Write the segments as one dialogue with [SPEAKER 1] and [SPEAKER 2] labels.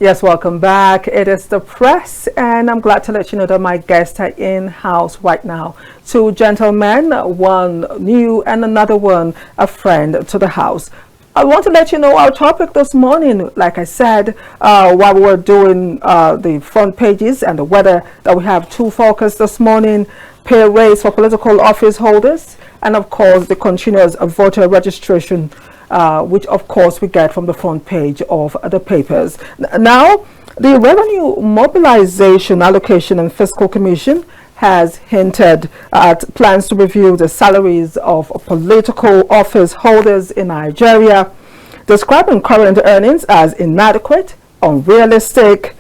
[SPEAKER 1] Yes, welcome back. It is the press, and I'm glad to let you know that my guests are in-house right now. Two gentlemen, one new and another one a friend to the house. I want to let you know our topic this morning, like I said, while we were doing the front pages and the weather, that we have two focus this morning: pay raise for political office holders, and of course the continuous voter registration, which of course we get from the front page of the papers. Now, the Revenue Mobilization Allocation and Fiscal Commission has hinted at plans to review the salaries of political office holders in Nigeria, describing current earnings as inadequate, unrealistic,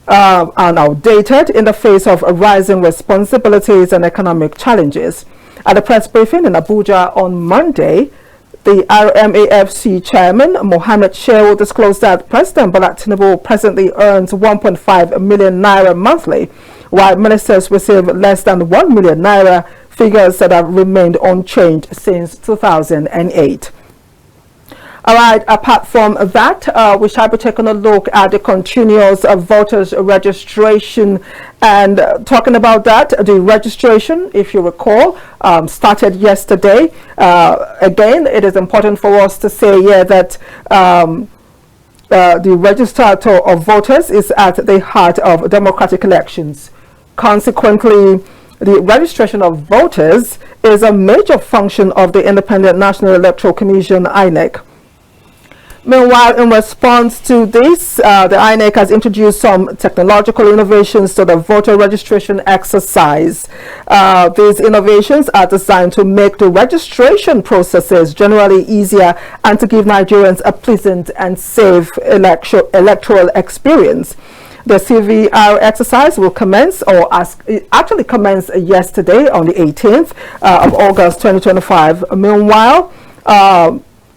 [SPEAKER 1] and outdated in the face of rising responsibilities and economic challenges. At a press briefing in Abuja on Monday, the RMAFC chairman, Mohammed Shehu, disclosed that President Babatunde presently earns 1.5 million naira monthly, while ministers receive less than 1 million naira, figures that have remained unchanged since 2008. All right, apart from that, we shall be taking a look at the continuous voters registration. And talking about that, the registration, if you recall, started yesterday. Again, it is important for us to say here that the register of voters is at the heart of democratic elections. Consequently, the registration of voters is a major function of the Independent National Electoral Commission, INEC. Meanwhile, in response to this, the INEC has introduced some technological innovations to the voter registration exercise. These innovations are designed to make the registration processes generally easier and to give Nigerians a pleasant and safe electoral experience. The CVR exercise will commence, or it actually commenced yesterday on the 18th of August 2025. Meanwhile,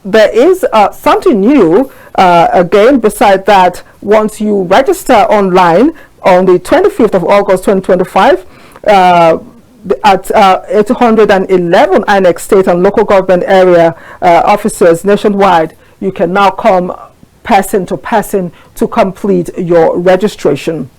[SPEAKER 1] there is something new again. Beside that, once you register online on the 25th of August 2025 at 811 INEC state and local government area offices nationwide, you can now come person to person to complete your registration.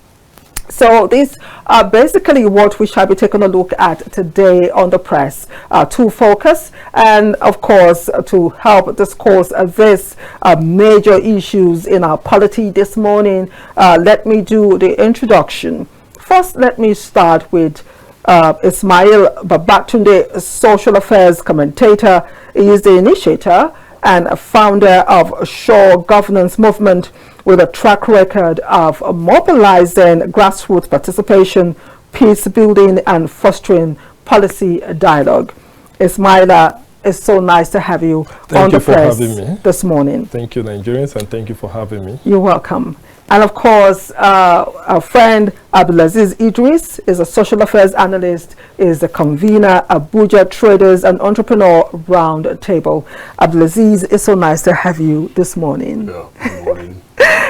[SPEAKER 1] So these are basically what we shall be taking a look at today on the press, to focus and of course to help discuss these major issues in our polity this morning. Let me do the introduction. First, let me start with Ismaila Babatunde, social affairs commentator. He is the initiator and a founder of Sure Governance Movement, with a track record of mobilizing grassroots participation, peace building, and fostering policy dialogue. Ismaila, it's so nice to have you on the press this morning.
[SPEAKER 2] Thank you, Nigerians, and thank you for having me.
[SPEAKER 1] You're welcome. And of course, our friend Abdulazeez Idris is a social affairs analyst, is the convener, Abuja Traders and Entrepreneur Roundtable. Abdulazeez, it's so nice to have you this morning.
[SPEAKER 3] Yeah, good morning.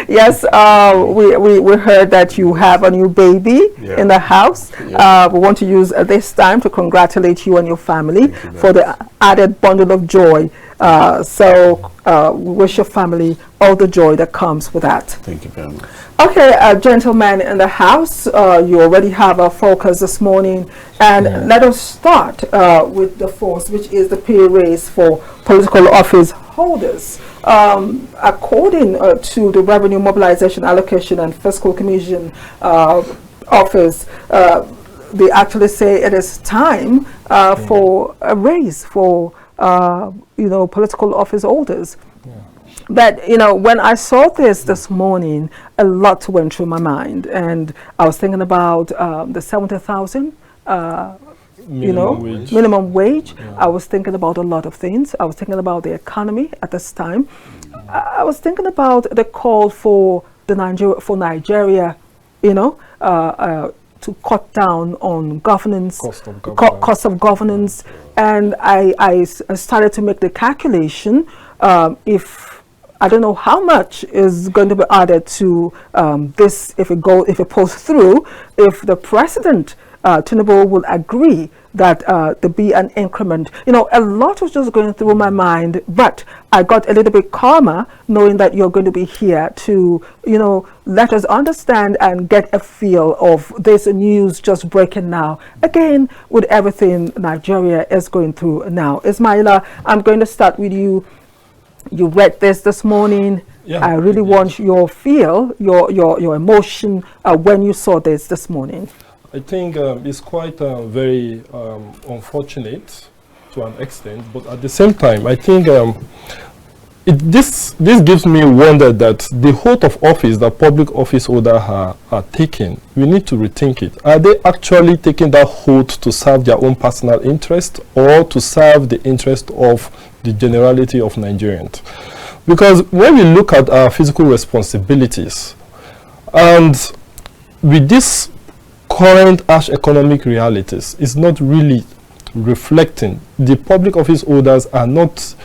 [SPEAKER 1] Yes, we heard that you have a new baby in the house. We want to use this time to congratulate you and your family for the added bundle of joy. We wish your family all the joy that comes with that.
[SPEAKER 3] Thank you very much.
[SPEAKER 1] Okay, gentlemen in the house, you already have a focus this morning, and let us start with the first, which is the pay raise for political office holders. According to the Revenue Mobilization Allocation and Fiscal Commission office, they actually say it is time for a raise for political office holders. But when I saw this morning, a lot went through my mind, and I was thinking about the 70,000 minimum wage. I was thinking about a lot of things. I was thinking about the economy at this time. I was thinking about the call for Nigeria, to cut down on governance, cost of governance, and I started to make the calculation. If I don't know how much is going to be added to this, if it pulls through, if the president Tinubu will agree that there be an increment. You know, a lot was just going through my mind, but I got a little bit calmer knowing that you're going to be here to, you know, let us understand and get a feel of this news just breaking now. Again, with everything Nigeria is going through now. Ismaila, I'm going to start with you. You read this morning.
[SPEAKER 2] Yeah,
[SPEAKER 1] I really want your feel, your emotion when you saw this morning.
[SPEAKER 2] I think it's quite very unfortunate to an extent, but at the same time, I think this gives me wonder that the oath of office that public office holders are taking, we need to rethink it. Are they actually taking that oath to serve their own personal interest or to serve the interest of the generality of Nigerians? Because when we look at our physical responsibilities, and with this current harsh economic realities, is not really reflecting. The public office holders are not,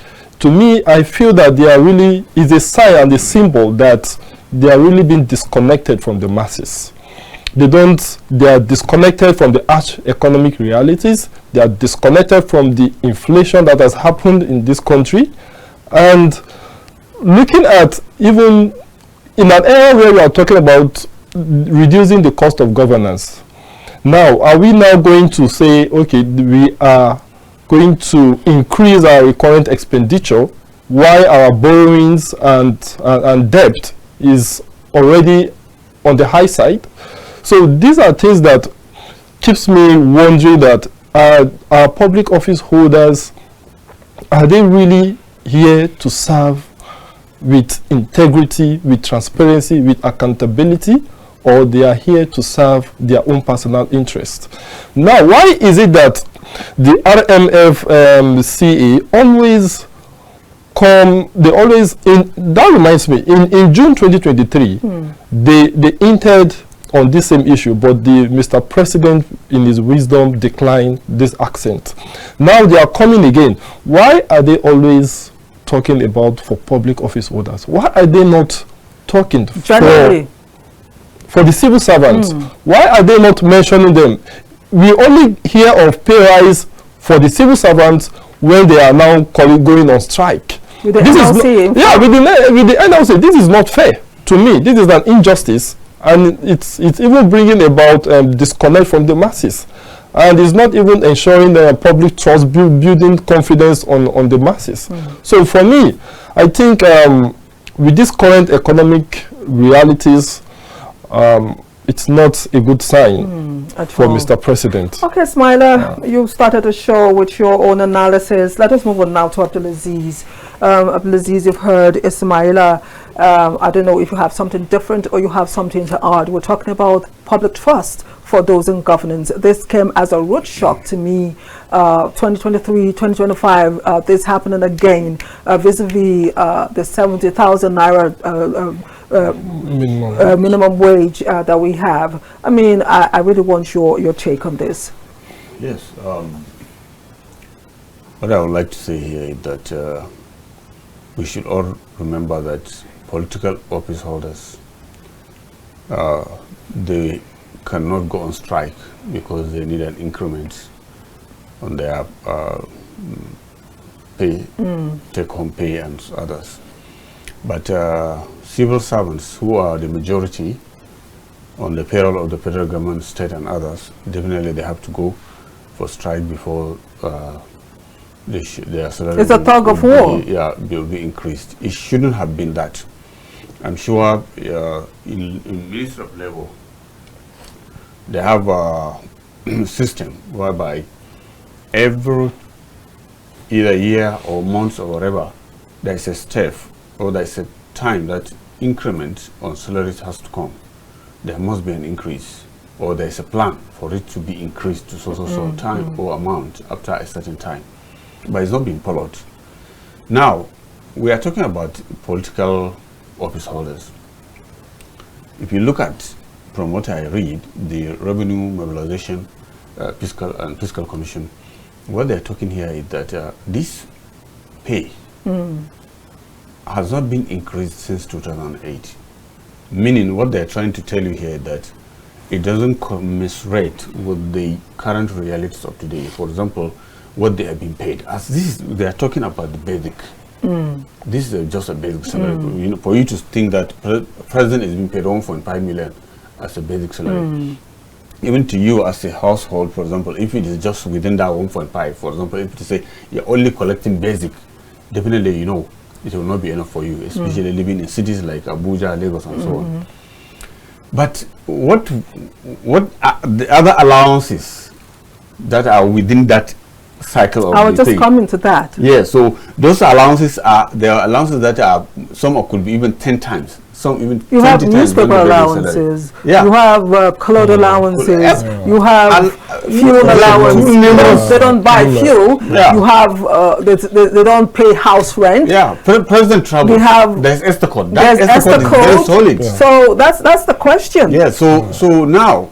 [SPEAKER 2] to me, I feel that they are really, is a sign and a symbol that they are really being disconnected from the masses. They are disconnected from the harsh economic realities. They are disconnected from the inflation that has happened in this country. And looking at even in an era where we are talking about reducing the cost of governance, now are we now going to say, okay, we are going to increase our recurrent expenditure while our borrowings and debt is already on the high side? So these are things that keeps me wondering that our public office holders, are they really here to serve with integrity, with transparency, with accountability, or they are here to serve their own personal interest? Now, why is it that the RMF CA always that reminds me, in June 2023, they entered on this same issue, but Mr. President, in his wisdom, declined this accent. Now they are coming again. Why are they always talking about for public office holders? Why are they not talking for the civil servants? Why are they not mentioning them? We only hear of pay rise for the civil servants when they are now going on strike.
[SPEAKER 1] With the NLC?
[SPEAKER 2] With the NLC. This is not fair to me. This is an injustice, and it's even bringing about disconnect from the masses, and it's not even ensuring public trust, building confidence on the masses. So for me, I think with this current economic realities, it's not a good sign for Mr. President.
[SPEAKER 1] Okay, Ismaila, you started the show with your own analysis. Let us move on now to Abdulazeez. Abdulazeez, you've heard Ismaila. I don't know if you have something different or you have something to add. We're talking about public trust for those in governance. This came as a root shock to me. 2023, 2025, this happening again vis-a-vis the 70,000 naira minimum wage that we have. I mean, I really want your take on this.
[SPEAKER 3] Yes. What I would like to say here is that we should all remember that political office holders, they cannot go on strike because they need an increment on their pay, take-home pay and others. But civil servants, who are the majority on the payroll of the federal government, state and others, definitely they have to go for strike before their salary.
[SPEAKER 1] It's a tug of war.
[SPEAKER 3] Will be increased. It shouldn't have been that. I'm sure in Ministry of Labor, they have a system whereby every either year or months or whatever, there's a step or there's a time that increment on salaries has to come. There must be an increase, or there's a plan for it to be increased to so time or amount after a certain time. But it's not being followed. Now, we are talking about political office holders. If you look at, from what I read, the Revenue Mobilization Fiscal Commission, what they're talking here is that this pay has not been increased since 2008. Meaning what they're trying to tell you here is that it doesn't commiserate with the current realities of today. For example, what they are being paid. As this is, they are talking about the basic. This is just a basic salary. You know, for you to think that president is being paid 1.5 million as a basic salary. Even to you as a household, for example, if it is just within that 1.5, for example, if you say you're only collecting basic, definitely you know it will not be enough for you, especially living in cities like Abuja, Lagos, and so on. But what are the other allowances that are within that cycle of
[SPEAKER 1] I was just coming to that.
[SPEAKER 3] Yeah, so those allowances there are allowances that are, some could be even 10 times, some even 20 times.
[SPEAKER 1] You have newspaper allowances, you have clothes allowances, you have fuel allowances. They don't buy fuel. You have they don't pay house rent.
[SPEAKER 3] President travel.
[SPEAKER 1] We have
[SPEAKER 3] there's Estacode.
[SPEAKER 1] There's Estacode is very solid. So that's the question.
[SPEAKER 3] So now,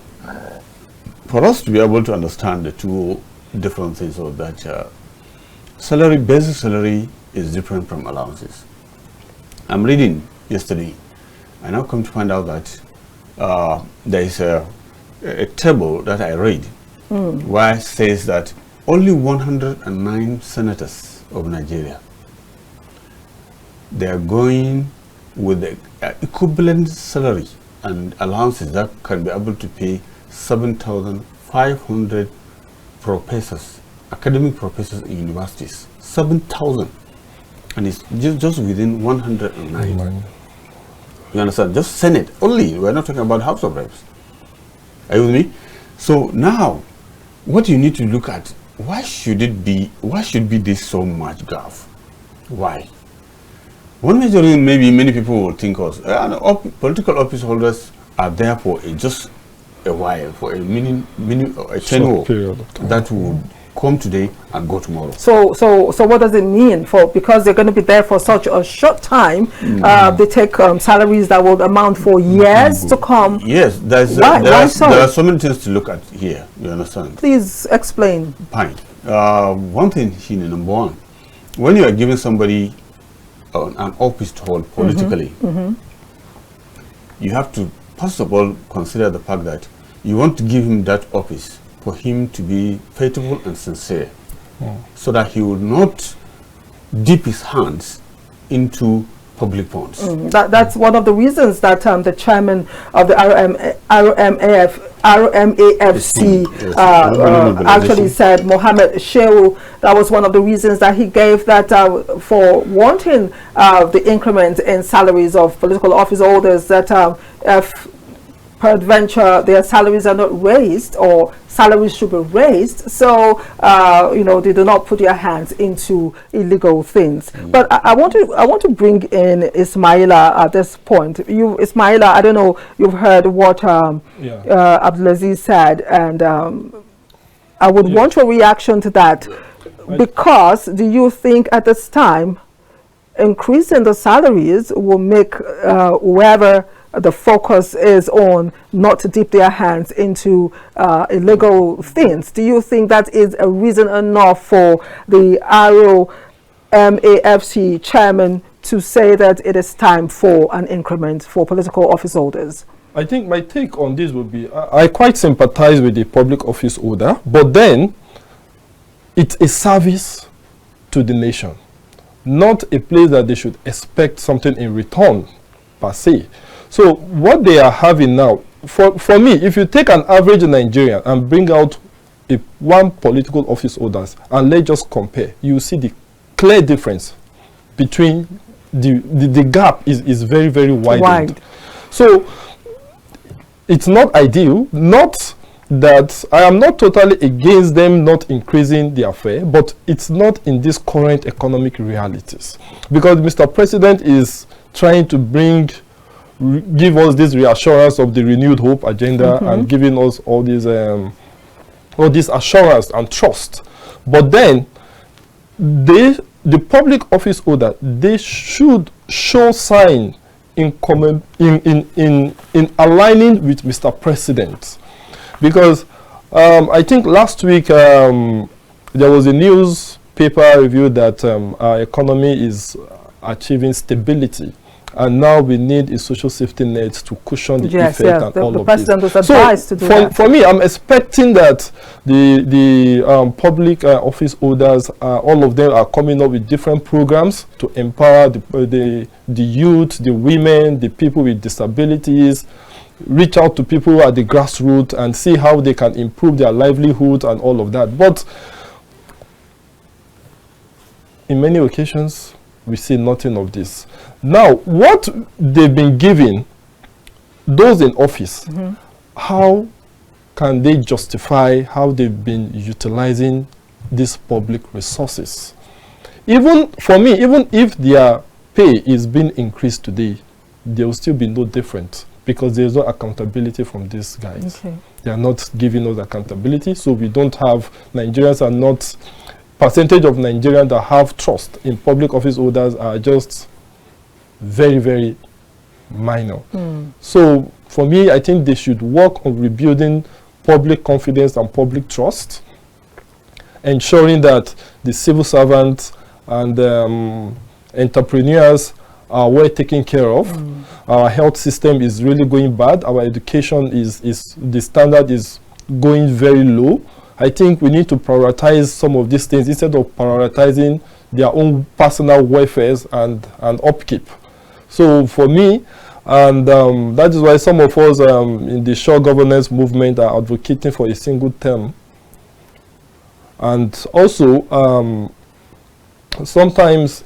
[SPEAKER 3] for us to be able to understand the two different things, of that salary, basic salary is different from allowances. I'm reading yesterday, I now come to find out that there is a table that I read where it says that only 109 senators of Nigeria, they are going with the equivalent salary and allowances that can be able to pay 7,500 professors, academic professors in universities. 7,000, and it's just within 109. You understand? Just Senate only. We're not talking about House of Reps. Are you with me? So now, what you need to look at, why should be this so much gap? Why? One major reason, maybe many people will think of, political office holders are there for just a while, for a tenure that will come today and go tomorrow. So
[SPEAKER 1] what does it mean? Because they're going to be there for such a short time, they take salaries that will amount for years to come.
[SPEAKER 3] Yes, there are so many things to look at here. You understand?
[SPEAKER 1] Please explain.
[SPEAKER 3] Fine. One thing, Shini, number one, when you are giving somebody an office to hold politically, you have to first of all consider the fact that you want to give him that office for him to be faithful and sincere, so that he will not dip his hands into public funds.
[SPEAKER 1] That's one of the reasons that the chairman of the RMAFC actually said, Mohammed Shehu, that was one of the reasons that he gave, that for wanting the increment in salaries of political office holders, that if peradventure their salaries are not raised, or salaries should be raised, so they do not put their hands into illegal things. But I want to bring in Ismaila at this point. Ismaila, I don't know, you've heard what Abdulazeez said, and I would want your reaction to that, because do you think at this time increasing the salaries will make whoever the focus is on not to dip their hands into illegal things? Do you think that is a reason enough for the ROMAFC chairman to say that it is time for an increment for political office holders?
[SPEAKER 2] I think my take on this would be, I quite sympathize with the public office holder, but then it's a service to the nation, not a place that they should expect something in return per se. So what they are having now, for me, if you take an average Nigerian and bring out one political office holders and let's just compare, you see the clear difference between the gap is very, very wide. So it's not ideal. Not that I am not totally against them not increasing their fare, but it's not in these current economic realities, because Mr. President is trying to give us this reassurance of the renewed hope agenda and giving us all this assurance and trust. But then the public office holder, they should show sign in aligning with Mr. President, because I think last week there was a newspaper review that our economy is achieving stability. and now we need a social safety net to cushion the effect and all
[SPEAKER 1] the
[SPEAKER 2] of
[SPEAKER 1] president
[SPEAKER 2] this.
[SPEAKER 1] was advised to do that.
[SPEAKER 2] For me, I'm expecting that the public office holders, all of them are coming up with different programs to empower the youth, the women, the people with disabilities, reach out to people at the grassroots and see how they can improve their livelihood and all of that. But in many occasions, we see nothing of this. Now, what they've been giving, those in office, how can they justify how they've been utilizing these public resources? Even for me, even if their pay is being increased today, there will still be no difference because there is no accountability from these guys. Okay. They are not giving us accountability, so we don't have, Nigerians are not, percentage of Nigerians that have trust in public office holders are just very, very minor. So for me, I think they should work on rebuilding public confidence and public trust, ensuring that the civil servants and entrepreneurs are well taken care of. Our health system is really going bad. Our education is the standard is going very low. I think we need to prioritize some of these things instead of prioritizing their own personal welfare and upkeep. So for me, and that is why some of us in the shore governance movement are advocating for a single term. And also, sometimes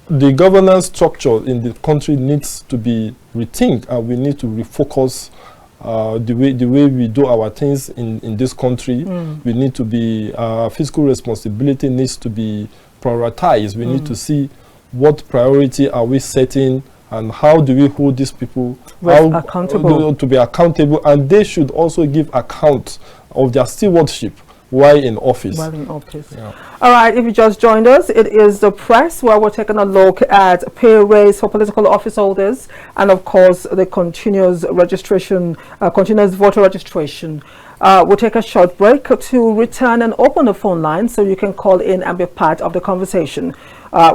[SPEAKER 2] the governance structure in the country needs to be rethink, and we need to refocus the way we do our things in this country. We need to be, fiscal responsibility needs to be prioritized. We need to see what priority are we setting and how do we hold these people accountable, to be accountable, and they should also give account of their stewardship while in office.
[SPEAKER 1] Yeah. All right, if you just joined us, it is The Press, where we're taking a look at pay raise for political office holders and, of course, the continuous registration, continuous voter registration. We'll take a short break to return and open the phone line so you can call in and be part of the conversation.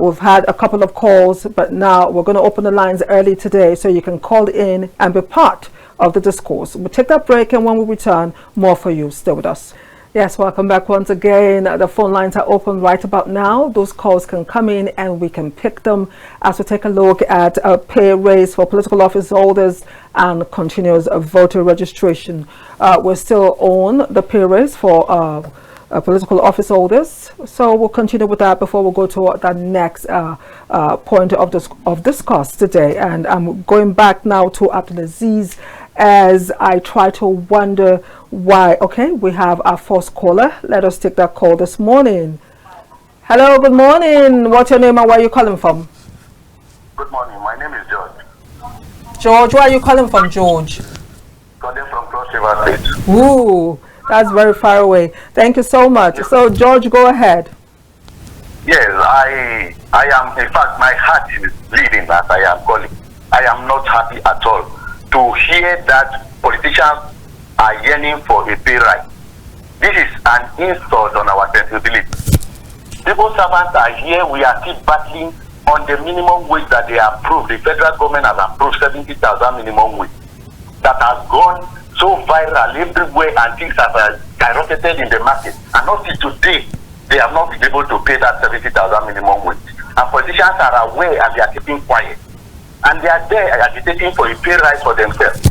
[SPEAKER 1] We've had a couple of calls, but now we're going to open the lines early today so you can call in and be part of the discourse. We'll take that break, and when we return, more for you. Stay with us. Yes, welcome back once again. The phone lines are open right about now. Those calls can come in and we can pick them as we take a look at a pay raise for political office holders and continuous voter registration. We're still on the pay raise for political office holders, so we'll continue with that before we go to the next point of discourse today. And I'm going back now to Abdulazeez as I try to wonder why. Okay, we have our first caller. Let us take that call this morning. Hello, good morning. What's your name and where are you calling from?
[SPEAKER 4] Good morning. My name is George.
[SPEAKER 1] George, where are you calling from, George?
[SPEAKER 4] Calling from Cross River State.
[SPEAKER 1] Ooh, that's very far away. Thank you so much. Yes. So, George, go ahead.
[SPEAKER 4] Yes, I am, in fact, my heart is bleeding as I am calling. I am not happy at all to hear that politicians are yearning for a pay rise. This is an insult on our sensibility. Civil servants are here, we are still battling on the minimum wage that they approved. The federal government has approved 70,000 minimum wage. That has gone so viral everywhere and things have skyrocketed in the market. And not till today, they have not been able to pay that 70,000 minimum wage. And politicians are aware and they are keeping quiet. And they are there agitating for a pay rise for themselves.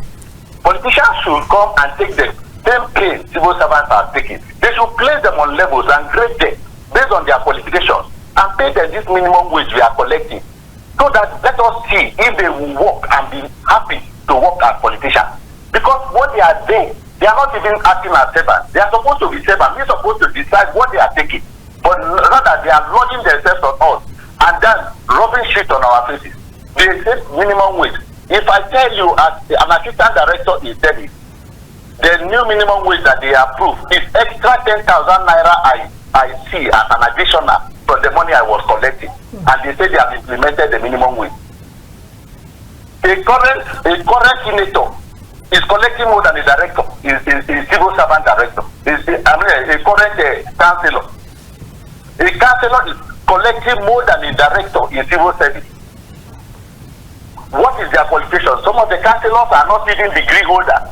[SPEAKER 4] Politicians should come and take the same pay civil servants are taking. They should place them on levels and grade them based on their qualifications and pay them this minimum wage we are collecting. So that let us see if they will work and be happy to work as politicians. Because what they are doing, they are not even acting as servants. They are supposed to be servants. We are supposed to decide what they are taking. But rather they are loading themselves on us and then rubbing shit on our faces. They say minimum wage. If I tell you as an assistant director in service, the new minimum wage that they approve is extra 10,000 naira I see as an additional from the money I was collecting. And they say they have implemented the minimum wage. A current senator is collecting more than a director, is civil servant director. A current councillor. A councillor is collecting more than a director in civil service. What is their qualification? Some of the councillors are not even degree holders.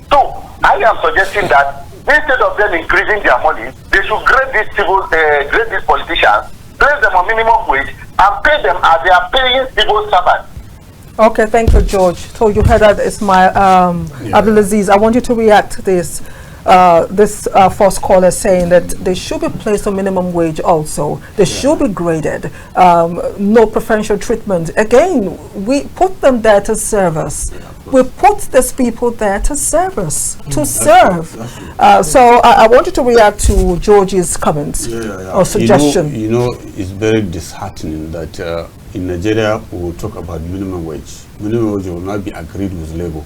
[SPEAKER 4] So I am suggesting that instead of them increasing their money, they should grade these politicians, place them on minimum wage, and pay them as they are paying civil servants.
[SPEAKER 1] Okay, thank you, George. So you heard that, Ismaila, Abdulazeez. I want you to react to this. This first caller saying that they should be placed on minimum wage also. They should be graded. No preferential treatment. Again, we put them there to serve us. We put these people there to serve us, to serve. So I want you to react to George's comments or suggestion.
[SPEAKER 3] You know, it's very disheartening that in Nigeria we will talk about minimum wage. Minimum wage will not be agreed with labor.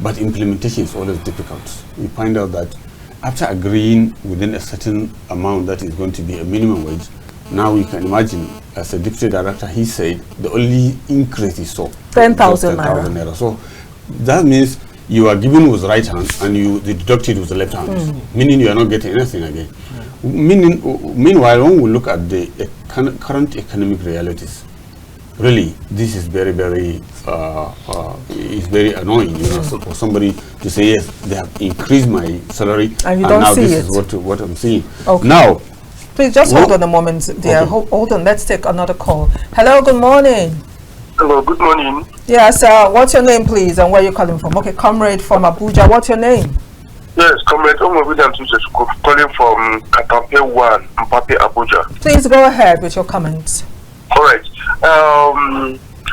[SPEAKER 3] But implementation is always difficult. We find out that after agreeing within a certain amount that is going to be a minimum wage, now you can imagine, as a deputy director, he said the only increase is
[SPEAKER 1] 10,000 naira.
[SPEAKER 3] So that means you are giving with the right hand and you deducted with the left hand, meaning you are not getting anything again. Meanwhile, when we look at the current economic realities, really, this is very, very, it's very annoying, you know, for somebody to say, yes, they have increased my salary,
[SPEAKER 1] and you
[SPEAKER 3] and
[SPEAKER 1] don't
[SPEAKER 3] now
[SPEAKER 1] see
[SPEAKER 3] this
[SPEAKER 1] it.
[SPEAKER 3] is what I'm seeing.
[SPEAKER 1] Okay.
[SPEAKER 3] Now,
[SPEAKER 1] please just hold on a moment, dear.
[SPEAKER 3] Okay.
[SPEAKER 1] Hold on. Let's take another call. Hello. Good morning.
[SPEAKER 4] Hello, good morning.
[SPEAKER 1] Yes. What's your name, please, and where you calling from? Okay, comrade from Abuja. What's your name?
[SPEAKER 4] Yes, Comrade William calling from Katampe 1, Mpape, Abuja.
[SPEAKER 1] Please go ahead with your comments.
[SPEAKER 4] All right.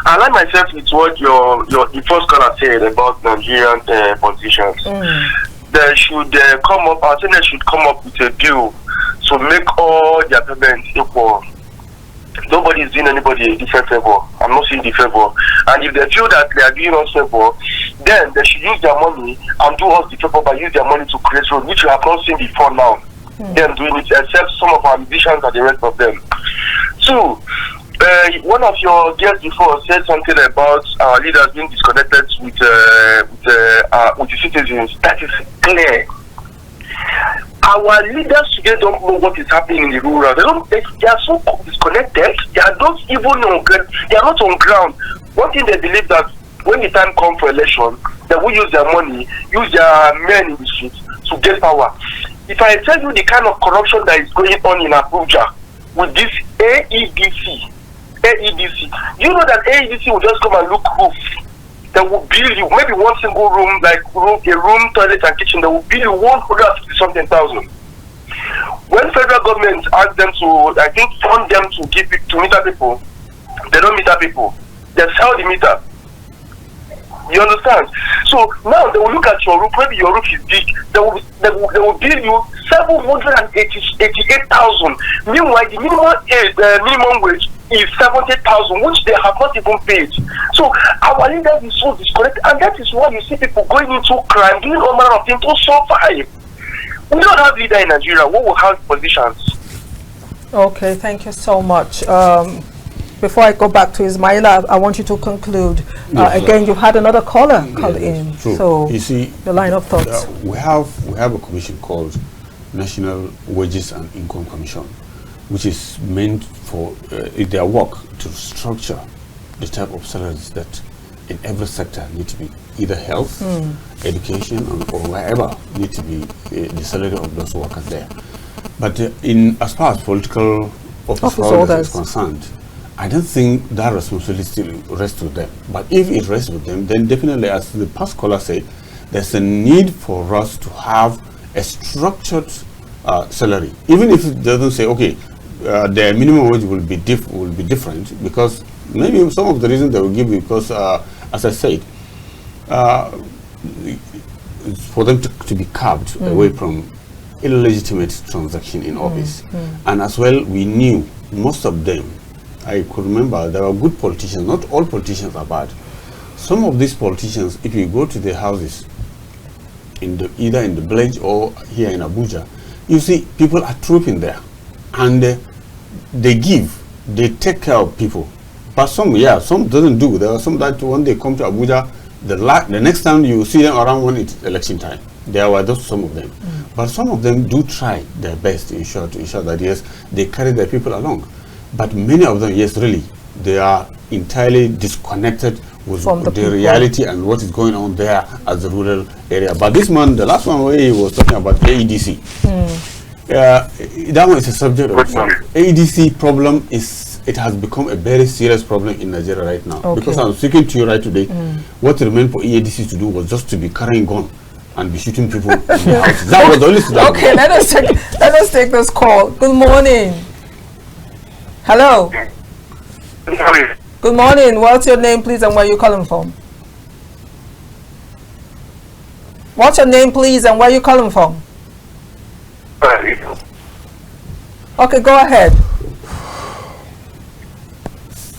[SPEAKER 4] I like myself with what the first caller said about Nigerian politicians. They should come up. I think they should come up with a bill to make all their payments equal. Nobody is doing anybody a different favor. I'm not saying the favor. And if they feel that they are doing us favor, then they should use their money and do us the favor by using their money to create road, which we have not seen before now. Them doing it, except some of our musicians and the rest of them. Two, one of your guests before said something about our leaders being disconnected with the citizens. That is clear. Our leaders today don't know what is happening in the rural. They are so disconnected. They are not even on ground. They are not on ground. One thing they believe that when the time comes for election, they will use their money, use their men in the streets to get power. If I tell you the kind of corruption that is going on in Abuja with this AEDC, you know that AEDC will just come and look roof. They will build you maybe one single room, like a room, toilet, and kitchen. They will build you 150-something thousand. When federal government asks them to, I think, fund them to give it to meter people, they don't meter people. They sell the meter. You understand? So now they will look at your roof. Maybe your roof is big. They will build you 788,000. Meanwhile, the minimum wage is 70,000, which they have not even paid. So our leaders is so disconnected, and that is why you see people going into crime, doing all manner of things to survive. We don't have leader in Nigeria. We will have positions.
[SPEAKER 1] Okay, thank you so much. Before I go back to Ismaila, I want you to conclude. Again, you had another caller call in.
[SPEAKER 3] True.
[SPEAKER 1] So
[SPEAKER 3] you see,
[SPEAKER 1] the line of thoughts.
[SPEAKER 3] We have a commission called National Wages and Income Commission, which is meant for their work to structure the type of salaries that in every sector need to be either health, education, or wherever need to be the salary of those workers there. But as far as political office holders is concerned, I don't think that responsibility still rests with them. But if it rests with them, then definitely, as the past caller said, there's a need for us to have a structured salary. Even if it doesn't say, okay, their minimum wage will be different, because maybe some of the reasons they will give you, because as I said, for them to be carved away from illegitimate transaction in office. And as well, we knew most of them, I could remember there were good politicians. Not all politicians are bad. Some of these politicians, if you go to their houses, either in the village or here in Abuja, you see people are trooping there, and they take care of people. But some doesn't do. There are some that when they come to Abuja, the next time you see them around when it's election time. There were just some of them. But some of them do try their best to ensure that, yes, they carry their people along. But many of them, yes, really, they are entirely disconnected with
[SPEAKER 1] From the
[SPEAKER 3] the
[SPEAKER 1] people.
[SPEAKER 3] reality and what is going on there as a rural area. But this man, the last one where he was talking about AEDC, that one is a subject of itself. AEDC problem it has become a very serious problem in Nigeria right now.
[SPEAKER 1] Okay.
[SPEAKER 3] Because I'm speaking to you right today, what remained for AEDC to do was just to be carrying gun and be shooting people in the houses. That was the only thing.
[SPEAKER 1] Okay, let us take this call. Good morning. Hello. Good morning. What's your name, please, and where you calling from? What's your name, please, and where you calling from? Okay, go ahead.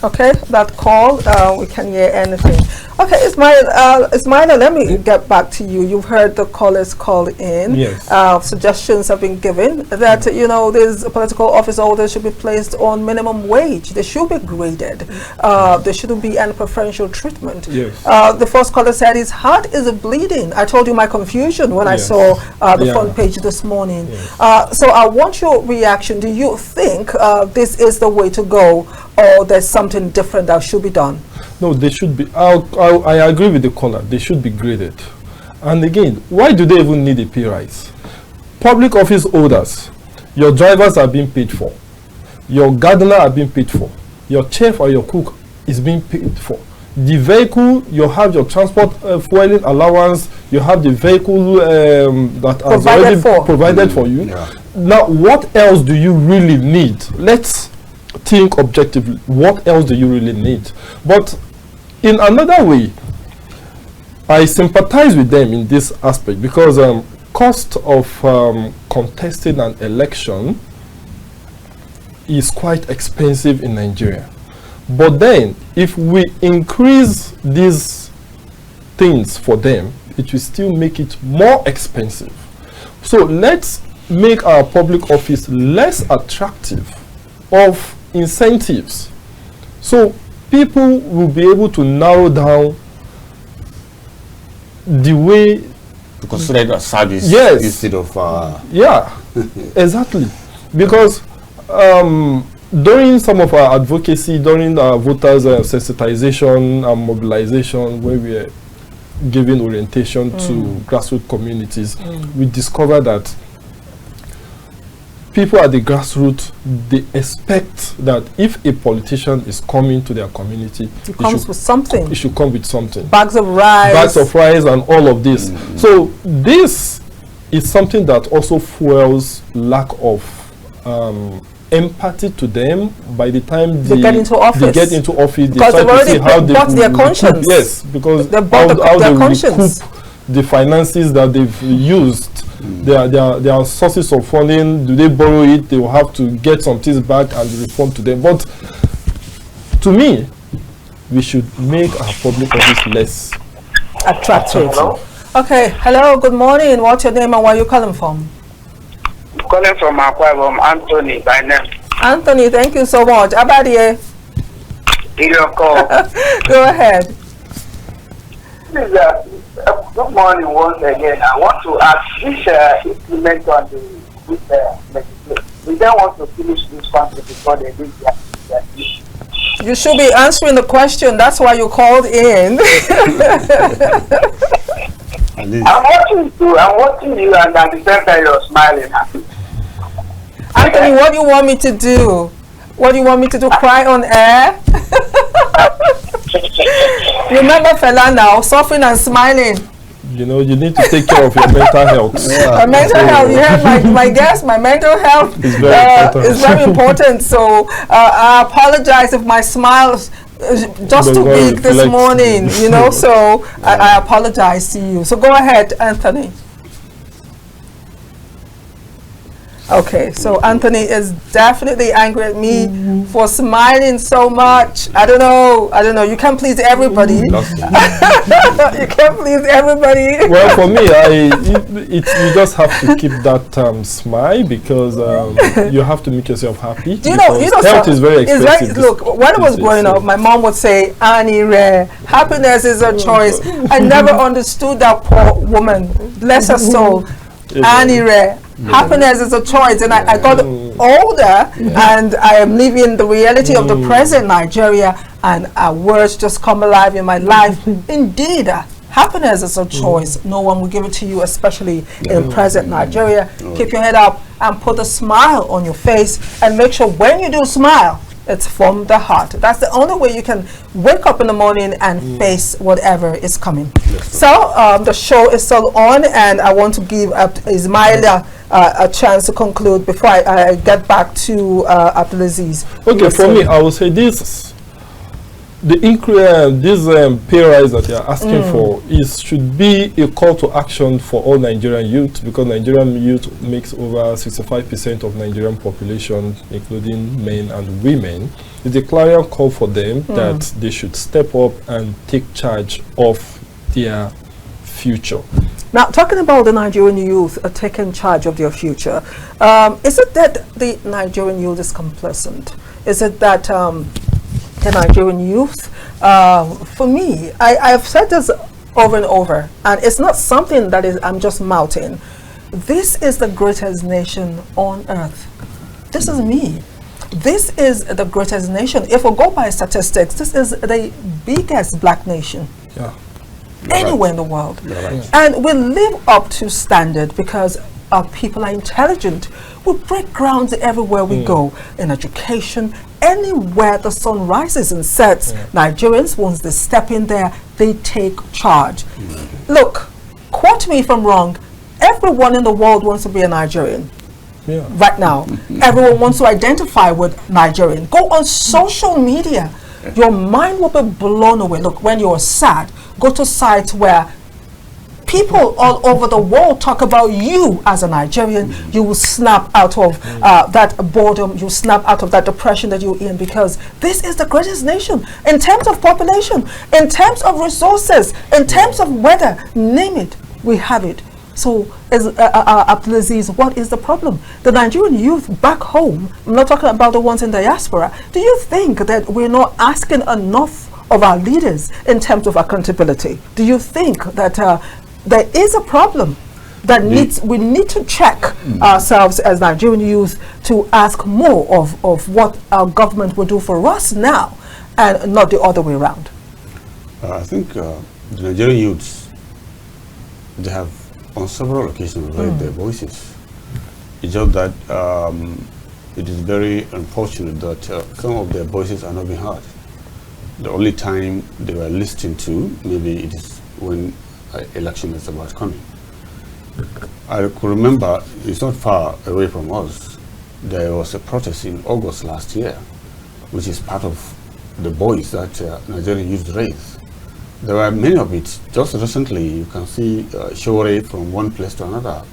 [SPEAKER 1] Okay, that call, we can hear anything. Okay, Ismaila, let me get back to you. You've heard the callers call in.
[SPEAKER 2] Yes.
[SPEAKER 1] Suggestions have been given that, you know, these political office holders should be placed on minimum wage. They should be graded. There shouldn't be any preferential treatment.
[SPEAKER 2] Yes.
[SPEAKER 1] The first caller said his heart is bleeding. I told you my confusion when I saw the front page this morning.
[SPEAKER 2] Yes.
[SPEAKER 1] So I want your reaction. Do you think this is the way to go, or there's something different that should be done?
[SPEAKER 2] No, they should be. I agree with the caller. They should be graded. And again, why do they even need a pay rise? Public office holders, your drivers are being paid for, your gardener are being paid for, your chef or your cook is being paid for. The vehicle, you have your transport fueling allowance, you have the vehicle that is already provided for you.
[SPEAKER 3] Yeah.
[SPEAKER 2] Now, what else do you really need? Let's think objectively. What else do you really need? But in another way, I sympathize with them in this aspect, because cost of contesting an election is quite expensive in Nigeria. But then, if we increase these things for them, it will still make it more expensive. So let's make our public office less attractive of incentives, so people will be able to narrow down the way
[SPEAKER 3] To consider it a service instead of
[SPEAKER 2] exactly, because during some of our advocacy, during our voters sensitization and mobilization, where we are giving orientation to grassroots communities, we discovered that people at the grassroots, they expect that if a politician is coming to their community,
[SPEAKER 1] it comes with something.
[SPEAKER 2] It should come with something.
[SPEAKER 1] Bags of rice.
[SPEAKER 2] And all of this. So this is something that also fuels lack of empathy to them by the time
[SPEAKER 1] they get into office.
[SPEAKER 2] They try
[SPEAKER 1] to see how they bought their conscience.
[SPEAKER 2] Yes, because
[SPEAKER 1] they bought
[SPEAKER 2] how
[SPEAKER 1] their
[SPEAKER 2] they
[SPEAKER 1] conscience.
[SPEAKER 2] recoup the finances that they've used. Their sources of funding, do they borrow it? They will have to get some things back and refund to them. But to me, we should make our public office less
[SPEAKER 1] attractive. Okay, hello, good morning. What's your name and where are you calling from?
[SPEAKER 5] Calling from Akwa Ibom, Anthony by name.
[SPEAKER 1] Anthony, thank you so much. Abadie.
[SPEAKER 5] Your call.
[SPEAKER 1] Go ahead.
[SPEAKER 5] Good morning once again. I want to ask which implement on the legislation. We don't want to finish this country before they do their issue.
[SPEAKER 1] You should be answering the question. That's why you called in.
[SPEAKER 5] I'm watching you, and at the same time you're smiling.
[SPEAKER 1] Anthony, what do you want me to do? What do you want me to do? Cry on air? Remember Fela now, suffering and smiling.
[SPEAKER 2] You know, you need to take care of your mental health.
[SPEAKER 1] My mental health, you heard my guest, my mental health is very important. So I apologize if my smile is just too big this morning, you know, so I apologize to you. So go ahead, Anthony. Okay, so Anthony is definitely angry at me for smiling so much. I don't know. You can't please everybody. You can't please everybody.
[SPEAKER 2] Well, for me, you just have to keep that smile, because you have to make yourself happy.
[SPEAKER 1] You know,
[SPEAKER 2] health is very expensive.
[SPEAKER 1] Look, when I was growing up, my mom would say, Anire, happiness is a choice. I never understood that poor woman. Bless her soul. Anire. Happiness is a choice, and I got older and I am living the reality of the present Nigeria, and words just come alive in my life. Indeed, happiness is a choice. No one will give it to you, especially in present Nigeria. Keep your head up and put a smile on your face, and make sure when you do smile, it's from the heart. That's the only way you can wake up in the morning and face whatever is coming. So the show is still on, and I want to give Ismaila a chance to conclude before I get back to Abdulazeez.
[SPEAKER 2] Okay, for me, I will say this. The this pay rise that you are asking for should be a call to action for all Nigerian youth, because Nigerian youth makes over 65% of Nigerian population, including men and women. It's a clarion call for them that they should step up and take charge of their future.
[SPEAKER 1] Now, talking about the Nigerian youth taking charge of their future, is it that the Nigerian youth is complacent? Is it that the Nigerian youth, for me, I've said this over and over, and it's not something that I'm just mouthing. This is the greatest nation on earth. This is me. This is the greatest nation. If we go by statistics, this is the biggest black nation anywhere in the world. And we live up to standard because our people are intelligent. We break grounds everywhere we go, in education, anywhere the sun rises and sets. Nigerians, once they step in there, they take charge. Look, quote me if I'm wrong, everyone in the world wants to be a Nigerian. Right now, everyone wants to identify with Nigerian. Go on social media, your mind will be blown away. Look, when you're sad, go to sites where people all over the world talk about you as a Nigerian. You will snap out of that boredom, you snap out of that depression that you're in, because this is the greatest nation in terms of population, in terms of resources, in terms of weather, name it, we have it. So, Abdulazeez, what is the problem? The Nigerian youth back home, I'm not talking about the ones in diaspora, do you think that we're not asking enough of our leaders in terms of accountability? Do you think that there is a problem that we need to check ourselves as Nigerian youth to ask more of what our government will do for us now, and not the other way around?
[SPEAKER 3] I think the Nigerian youths, they have on several occasions raised their voices. It's just that it is very unfortunate that some of their voices are not being heard. The only time they were listened to, maybe it is when election is about coming. I could remember, it's not far away from us, there was a protest in August last year, which is part of the voice that Nigerian youth raised. There were many of it. Just recently, you can see Shore from one place to another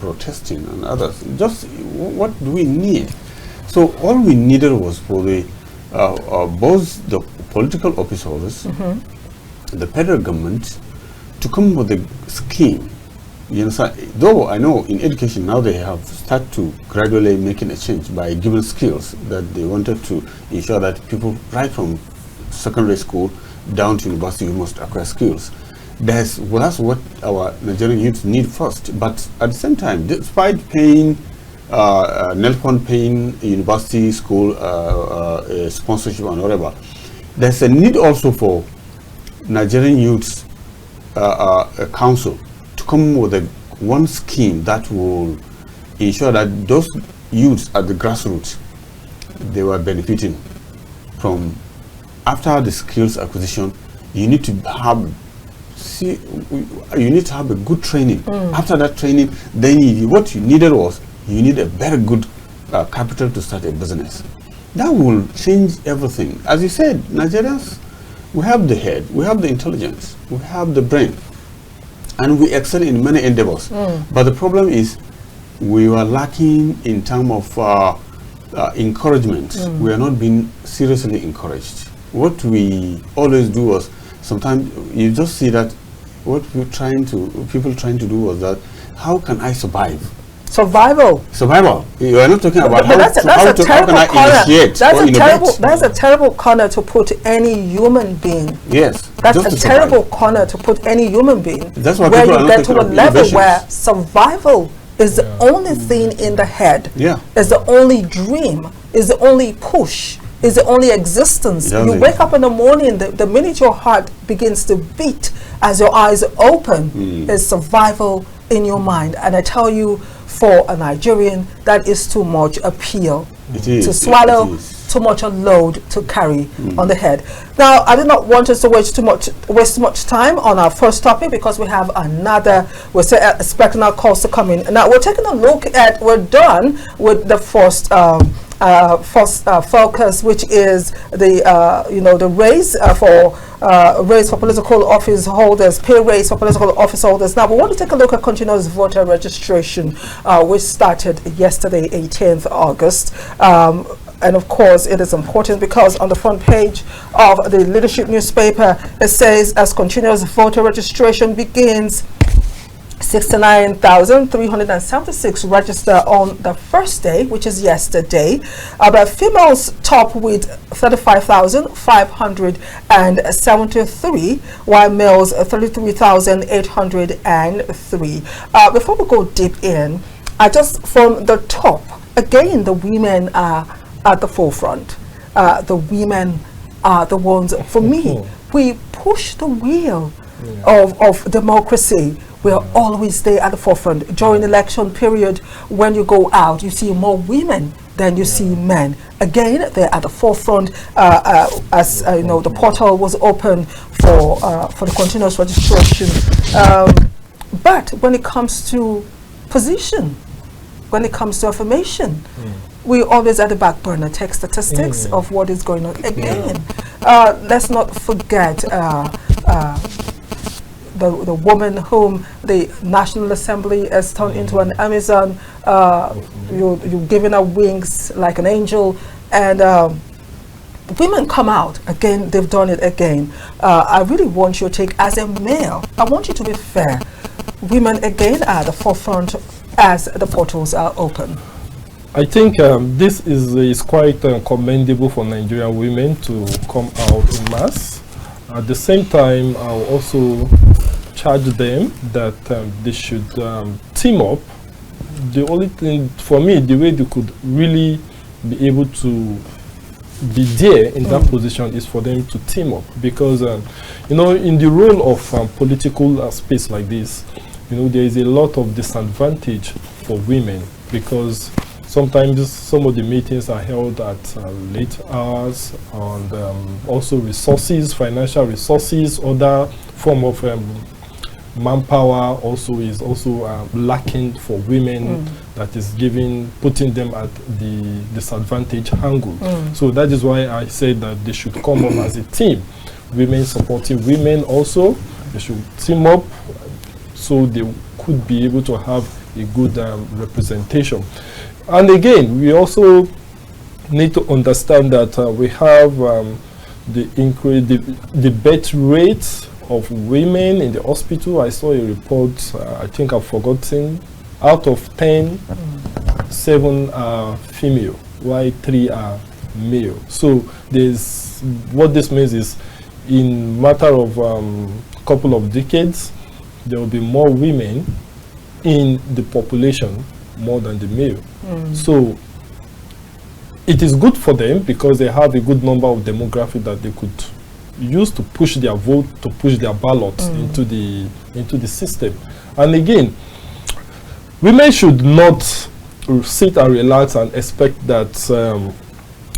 [SPEAKER 3] protesting, and others. Just what do we need? So all we needed was for the both the political officers, the federal government, to come with a scheme. You understand? Though I know in education now they have started to gradually making a change by giving skills that they wanted to ensure that people right from secondary school down to university must acquire skills. That's what our Nigerian youth need first. But at the same time, despite paying Nelfon paying university school sponsorship and whatever, there's a need also for Nigerian youths council to come with one scheme that will ensure that those youths at the grassroots, they were benefiting from. After the skills acquisition, you need to have a good training. After that training, then what you needed was you need a very good capital to start a business. That will change everything. As you said, Nigerians, we have the head, we have the intelligence, we have the brain, and we excel in many endeavors. But the problem is we were lacking in terms of encouragement. We are not being seriously encouraged. What we always do was, sometimes you just see that what people trying to do was that, how can I survive?
[SPEAKER 1] Survival.
[SPEAKER 3] You are not talking about how can I initiate or innovate.
[SPEAKER 1] That's a terrible corner to put any human being.
[SPEAKER 3] Yes.
[SPEAKER 1] That's a terrible corner to put any human being.
[SPEAKER 3] That's why
[SPEAKER 1] where
[SPEAKER 3] people
[SPEAKER 1] you
[SPEAKER 3] are
[SPEAKER 1] get
[SPEAKER 3] not
[SPEAKER 1] to a level where survival is the only thing in the head.
[SPEAKER 3] Yeah.
[SPEAKER 1] Is the only dream. Is the only push. is the only existence. You wake up in the morning, the minute your heart begins to beat as your eyes open, is survival in your mind. And I tell you, for a Nigerian, that is too much appeal to swallow, too much a load to carry on the head. Now, I did not want us to waste too much time on our first topic, because we have another. We're expecting our calls to come in. Now, we're taking a look at. We're done with the first focus, which is the the raise for political office holders, pay raise for political office holders. Now, we want to take a look at continuous voter registration, which started yesterday, 18th August. And of course, it is important because on the front page of the Leadership newspaper, it says, as continuous voter registration begins, 69,376 register on the first day, which is yesterday. But females top with 35,573, while males 33,803. Before we go deep in, from the top, again, the women are at the forefront. The women are the ones, for me, we push the wheel of democracy. We're always there at the forefront. During election period, when you go out, you see more women than you see men. Again, they're at the forefront. As the portal was open for the continuous registration. But when it comes to position, when it comes to affirmation, we always at the back burner take statistics of what is going on. Again, let's not forget the woman whom the National Assembly has turned into an Amazon. You've given her wings like an angel, and women come out again. They've done it again. I really want you to take, as a male, I want you to be fair. Women again are at the forefront as the portals are open.
[SPEAKER 2] I think this is quite commendable for Nigerian women to come out in mass. At the same time, I'll also charge them that they should team up. The only thing for me, the way they could really be able to be there in that position is for them to team up, because in the role of political space like this, there is a lot of disadvantage for women, because sometimes some of the meetings are held at late hours, and also financial resources, other form of manpower is also lacking for women. That is putting them at the disadvantage angle. So that is why I said that they should come up as a team. Women supporting women also, they should team up so they could be able to have a good representation. And again, we also need to understand that we have the birth rate of women in the hospital. I saw a report, I think I've forgotten, out of 10, 7 are female, while 3 are male. So what this means is, in matter of couple of decades, there will be more women in the population more than the male. So it is good for them, because they have a good number of demographic that they could use to push their vote, to push their ballot into the system. And again, women should not sit and relax and expect that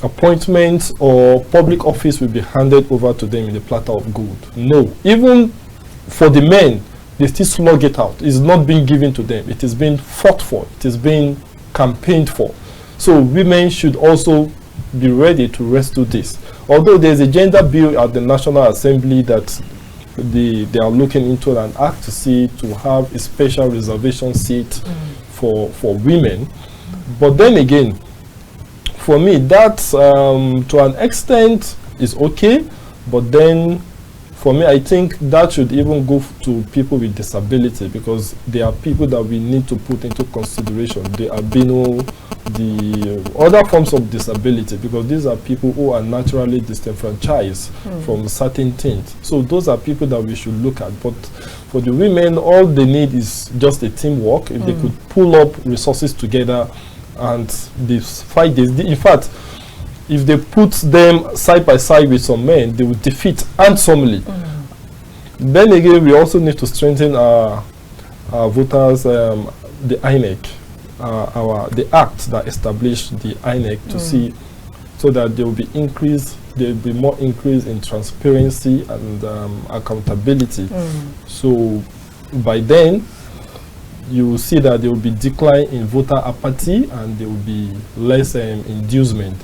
[SPEAKER 2] appointments or public office will be handed over to them in a platter of gold. No, even for the men, they still slug it out. It's not being given to them. It is being fought for. It is being campaigned for. So women should also be ready to rescue this. Although there's a gender bill at the National Assembly that they are looking into an act to see to have a special reservation seat for women. But then again, for me, that to an extent is okay. But then for me, I think that should even go to people with disability, because they are people that we need to put into consideration. The albino, the other forms of disability, because these are people who are naturally disenfranchised from certain things. So those are people that we should look at. But for the women, all they need is just a teamwork. If they could pull up resources together and they fight this. In fact, if they put them side by side with some men, they will defeat handsomely. Then again, we also need to strengthen our voters, the INEC, the act that established the INEC to see, so that there will be more increase in transparency and accountability. So by then, you will see that there will be decline in voter apathy and there will be less inducement.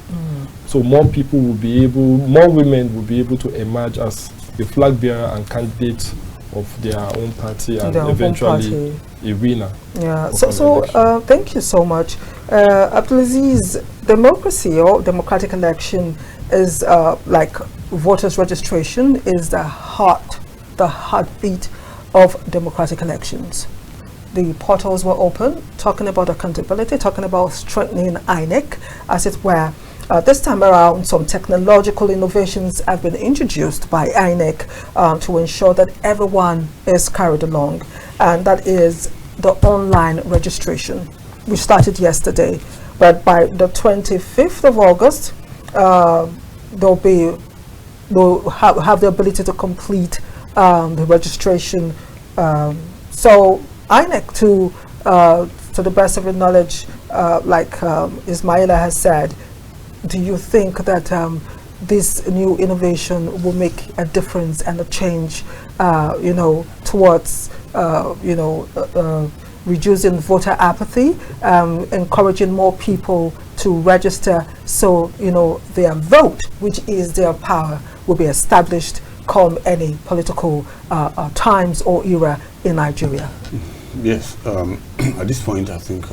[SPEAKER 2] So more people will be more women will be able to emerge as the flag bearer and candidate of their own party and eventually a winner.
[SPEAKER 1] Yeah. So thank you so much, Abdulazeez. Democracy or democratic election is like voters registration is the heartbeat of democratic elections. The portals were open, talking about accountability, talking about strengthening INEC, as it were. This time around, some technological innovations have been introduced by INEC to ensure that everyone is carried along, and that is the online registration. We started yesterday, but by the 25th of August, they'll have the ability to complete the registration. So INEC, to the best of your knowledge, like Ismaila has said, do you think that this new innovation will make a difference and a change, towards, reducing voter apathy, encouraging more people to register, so their vote, which is their power, will be established come any political times or era in Nigeria?
[SPEAKER 3] Yes, at this point, I think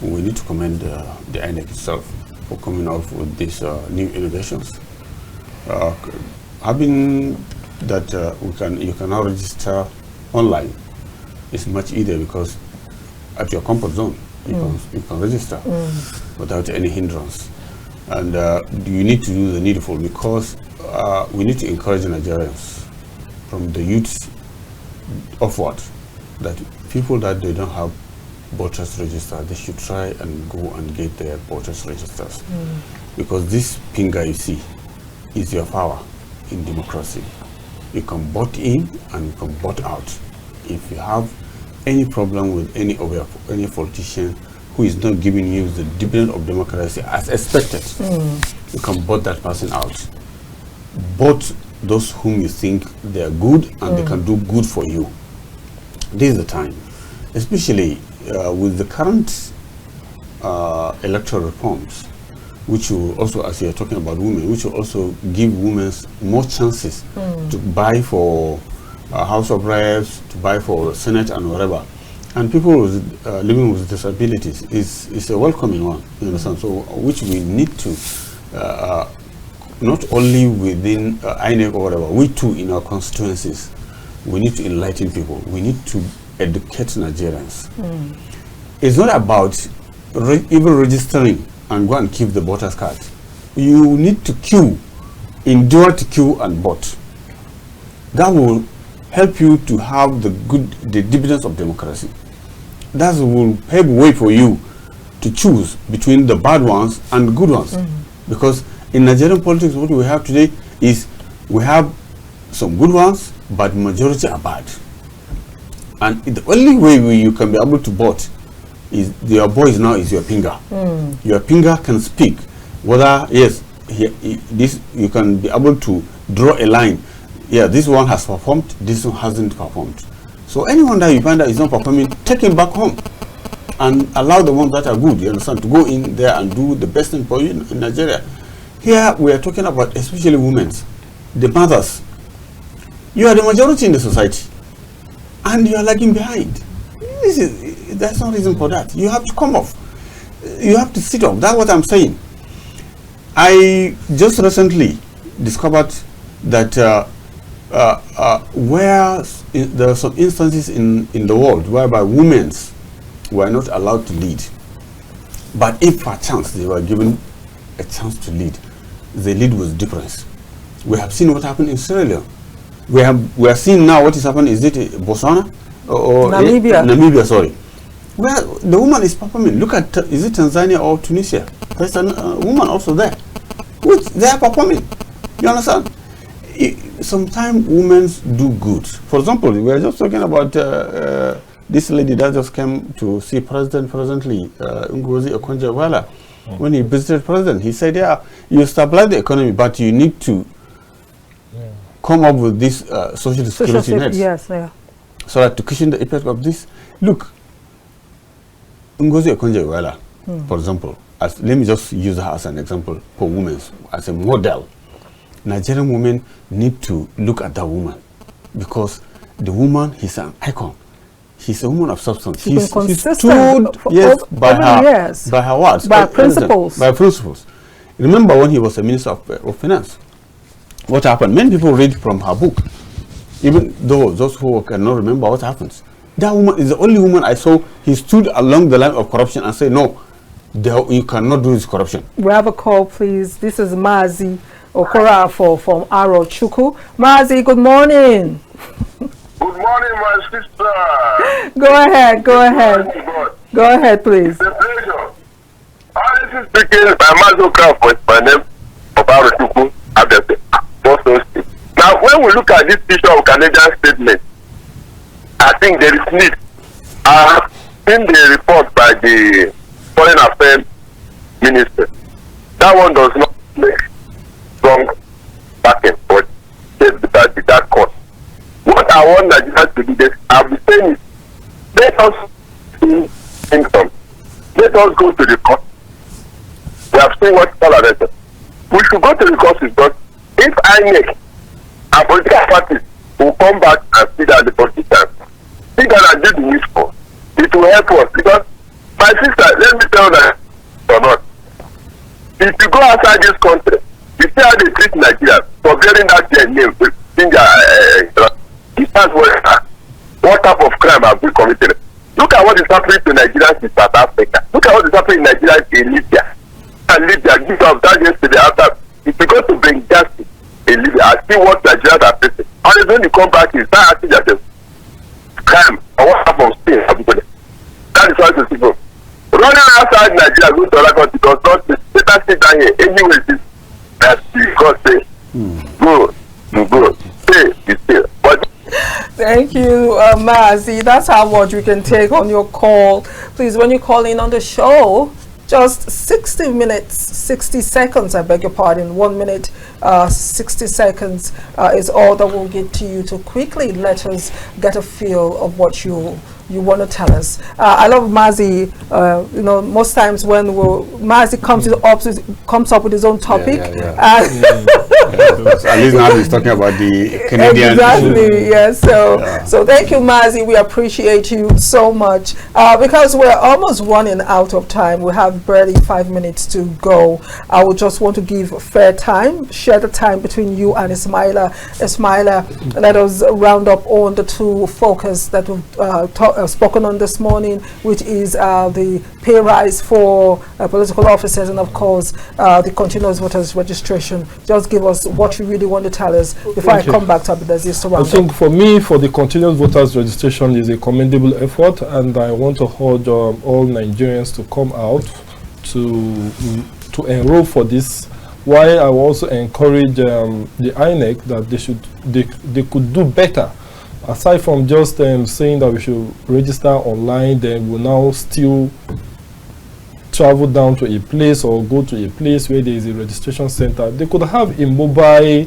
[SPEAKER 3] we need to commend the INEC itself for coming out with these new innovations. Having that you can now register online is much easier, because at your comfort zone you can register without any hindrance, and you need to do the needful, because we need to encourage Nigerians from the youth upward that people that they don't have voters register, they should try and go and get their voters registers, because this finger you see is your power in democracy. You can vote in and you can vote out. If you have any problem with any politician who is not giving you the dividend of democracy as expected, you can vote that person out. Vote those whom you think they are good and they can do good for you. This is the time, especially with the current electoral reforms, which will also, as you are talking about women, which will also give women more chances to buy for House of Reps, to buy for Senate and whatever. And people living with disabilities is a welcoming one, you understand? So, which we need to, not only within INEC or whatever, we too in our constituencies, we need to enlighten people. We need to educate Nigerians. It's not about even registering and go and keep the voters card. You need to queue, endure to queue and vote. That will help you to have the dividends of democracy. That will pave way for you to choose between the bad ones and the good ones. Because in Nigerian politics, what we have today is we have some good ones, but majority are bad. And the only way you can be able to vote is your voice now is your finger. Your finger can speak whether, yes, this you can be able to draw a line. Yeah, this one has performed, this one hasn't performed. So anyone that you find that is not performing, take him back home and allow the ones that are good, you understand, to go in there and do the best thing for you in Nigeria. Here we are talking about especially women, the mothers. You are the majority in the society and you are lagging behind. There's no reason for that. You have to come off. You have to sit up. That's what I'm saying. I just recently discovered that where there are some instances in the world whereby women were not allowed to lead. But if per chance they were given a chance to lead, they lead with difference. We have seen what happened in Sierra Leone. We are seeing now what is happening. Is it Botswana? Or
[SPEAKER 1] Namibia.
[SPEAKER 3] Namibia, sorry. Where the woman is performing. Look at, is it Tanzania or Tunisia? There's a woman also there. they are performing. You understand? Sometimes women do good. For example, we were just talking about this lady that just came to see President presently, Ngozi Okonjo-Iweala. When he visited President, he said, yeah, you stabilize the economy, but you need to come up with this social security net.
[SPEAKER 1] Yes, yeah.
[SPEAKER 3] So that to cushion the effect of this. Look, Ngozi Okonjo-Iweala, for example, let me just use her as an example for women, as a model. Nigerian women need to look at that woman because the woman is an icon. She's a woman of substance.
[SPEAKER 1] She's
[SPEAKER 3] stood,
[SPEAKER 1] for
[SPEAKER 3] by her words,
[SPEAKER 1] by principles.
[SPEAKER 3] By principles. Remember when he was a minister of finance? What happened? Many people read from her book, even though those who cannot remember what happens. That woman is the only woman I saw. He stood along the line of corruption and said, "No, you cannot do this corruption."
[SPEAKER 1] We have a call, please. This is Mazi Okorafo from Aro Chuku. Mazi, good morning.
[SPEAKER 4] Good morning, my sister.
[SPEAKER 1] Go ahead, go ahead. Go ahead, please.
[SPEAKER 4] It's a pleasure. Honestly speaking, my Mazi Okorafo is my name of Aro Chuku. Now, when we look at this issue of Canadian statement, I think there is need. I have seen the report by the Foreign Affairs Minister. That one does not make strong backing for that court. What I want Nigeria to do, this, I've been saying is, let us see income. Let us go to the court. We have seen what all of that. We should go to the court because if INEC and political parties will come back and see that the politicians think that do the useful, it will help us. Because my sister, let me tell you that or not. If you go outside this country, you see how they treat Nigeria for bearing that name. What type of crime have we committed? Look at what is happening to Nigerians in South Africa. Look at what is happening in Nigeria in Libya. And Libya, give up that yesterday after. If you go to bring justice in Libya, I see what Nigerians are facing. And when you come back, you start asking yourself, crime, or what happened to Spain? That is why it's people. Running outside Nigeria, go to other country, does not better sit down here. Anyway, God say, go, stay. But
[SPEAKER 1] thank you, Mazi. That's how much we can take on your call. Please, when you call in on the show, just 60 minutes, 60 seconds, I beg your pardon, 1 minute, 60 seconds is all that we'll get to you to quickly let us get a feel of what you want to tell us. I love Mazi. You know, most times when Mazi comes up with his own topic.
[SPEAKER 3] At least now he's talking about the Canadian.
[SPEAKER 1] Exactly. Yes. So thank you, Mazi. We appreciate you so much. Because we're almost running out of time. We have barely 5 minutes to go. I would just want to give fair time, share the time between you and Ismaila. Ismaila, let us round up on the two focus that we've spoken on this morning, which is the pay rise for political officers and of course the continuous voters registration. Just give us what you really want to tell us before I come back to Abdulazeez to round up.
[SPEAKER 2] I think for me, for the continuous voters registration is a commendable effort, and I want to urge all Nigerians to come out to enroll for this. Why I will also encourage the INEC that they could do better. Aside from just saying that we should register online, then we'll now still travel down to a place or go to a place where there is a registration center. They could have a mobile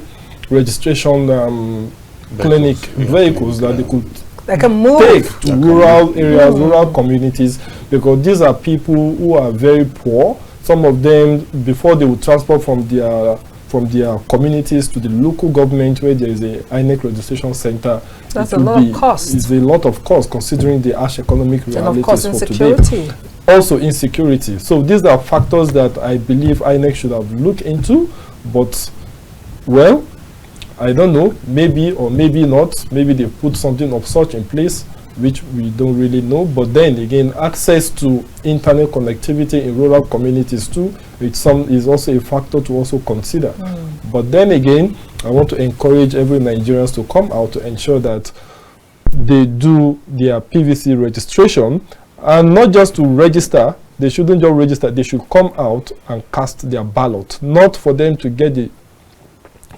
[SPEAKER 2] registration clinic vehicles that they could take to rural areas, rural communities, because these are people who are very poor. Some of them, before they would transport from their communities to the local government where there is a INEC registration center,
[SPEAKER 1] that's a lot of cost.
[SPEAKER 2] It's a lot of cost considering the harsh economic realities
[SPEAKER 1] and of course
[SPEAKER 2] for
[SPEAKER 1] insecurity.
[SPEAKER 2] Today. Also insecurity. So these are factors that I believe INEC should have looked into, but well, I don't know, maybe or maybe not. Maybe they put something of such in place, which we don't really know. But then again, access to internet connectivity in rural communities too, is also a factor to also consider. But then again, I want to encourage every Nigerians to come out to ensure that they do their PVC registration, and not just to register, they shouldn't just register. They should come out and cast their ballot, not for them to get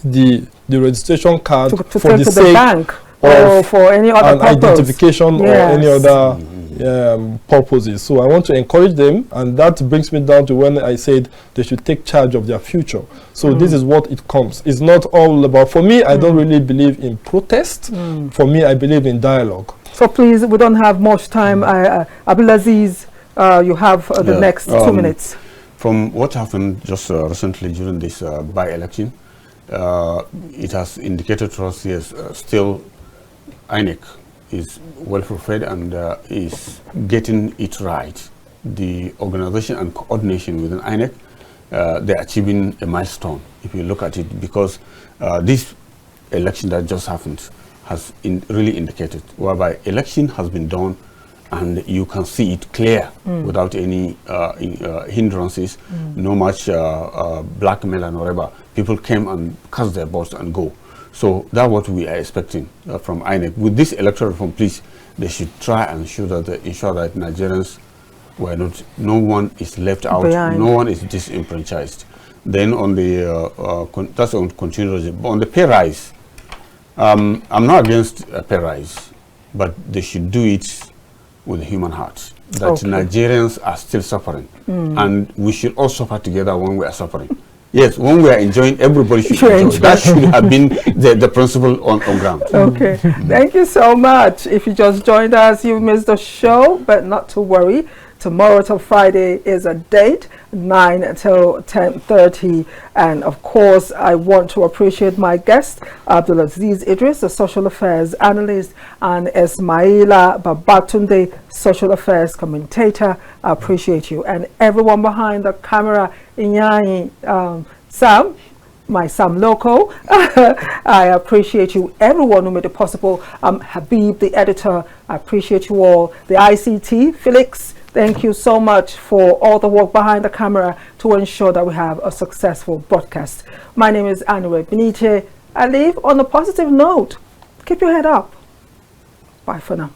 [SPEAKER 2] the registration card
[SPEAKER 1] to
[SPEAKER 2] for
[SPEAKER 1] take
[SPEAKER 2] the
[SPEAKER 1] to
[SPEAKER 2] sake
[SPEAKER 1] the bank or
[SPEAKER 2] of
[SPEAKER 1] for any other
[SPEAKER 2] an
[SPEAKER 1] purpose.
[SPEAKER 2] identification or
[SPEAKER 1] Yes.
[SPEAKER 2] any other purposes. So I want to encourage them, and that brings me down to when I said they should take charge of their future. So this is what it comes. It's not all about, for me, I don't really believe in protest. For me, I believe in dialogue.
[SPEAKER 1] So please, we don't have much time. Abdulazeez, you have the next 2 minutes.
[SPEAKER 3] From what happened just recently during this by-election, it has indicated to us, yes, still INEC is well prepared and is getting it right. The organization and coordination within INEC, they're achieving a milestone, if you look at it, because this election that just happened has really indicated, whereby election has been done and you can see it clear without any hindrances, no much blackmail and whatever. People came and cast their votes and go. So that's what we are expecting from INEC. With this electoral reform, please, they should try and ensure that Nigerians were not, no one is left out,
[SPEAKER 1] behind.
[SPEAKER 3] No one is disenfranchised. Then on the, that's on continuous, on the pay rise, I'm not against a pay rise, but they should do it with a human heart. That Nigerians are still suffering, and we should all suffer together when we are suffering. Yes, when we are enjoying, everybody should enjoy. That should have been the principle on ground.
[SPEAKER 1] Okay, thank you so much. If you just joined us, you missed the show, but not to worry. Tomorrow till Friday is a date, 9 until 10:30. And of course, I want to appreciate my guest, Abdulazeez Idris, the social affairs analyst, and Ismaila Babatunde, social affairs commentator. I appreciate you. And everyone behind the camera, Inyani, Sam, my Sam Loco, I appreciate you. Everyone who made it possible. Habib, the editor, I appreciate you all. The ICT, Felix, thank you so much for all the work behind the camera to ensure that we have a successful broadcast. My name is Anire Binitie. I leave on a positive note. Keep your head up. Bye for now.